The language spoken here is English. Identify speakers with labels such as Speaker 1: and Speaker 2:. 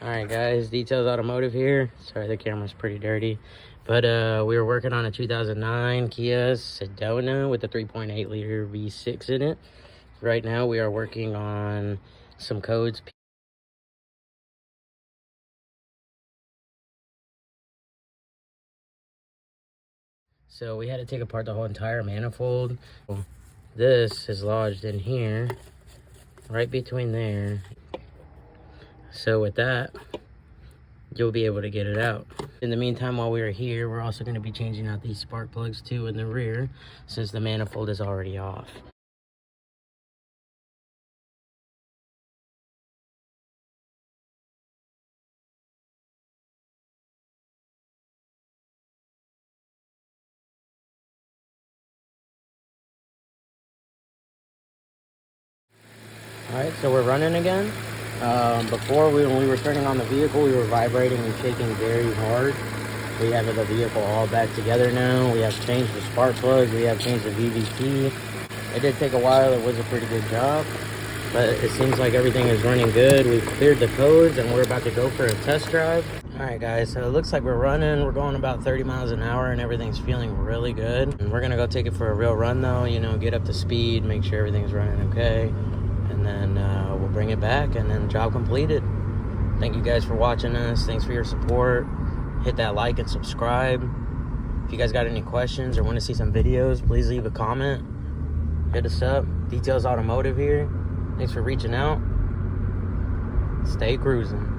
Speaker 1: Alright guys, Detailz Automotive here. Sorry, the camera's pretty dirty. But we were working on a 2009 Kia Sedona with a 3.8 liter V6 in it. Right now we are working on some codes. So we had to take apart the whole entire manifold. This is lodged in here, right between there. So with that, you'll be able to get it out. In the meantime, while we are here, we're also going to be changing out these spark plugs too in the rear, since the manifold is already off. Alright, so we're running again. Before, when we were turning on the vehicle, we were vibrating and shaking very hard. We have the vehicle all back together now. We have changed the spark plugs. We have changed the VVT. It did take a while. It was a pretty good job. But it seems like everything is running good. We've cleared the codes and we're about to go for a test drive. Alright guys, so it looks like we're running. We're going about 30 miles an hour and everything's feeling really good. And we're going to go take it for a real run though. You know, get up to speed, make sure everything's running okay. And then we'll bring it back and then job completed. Thank you guys for watching us. Thanks for your support. Hit that like and subscribe. If you guys got any questions or want to see some videos, please leave a comment. Hit us up. Detailz Automotive here. Thanks for reaching out. Stay cruising.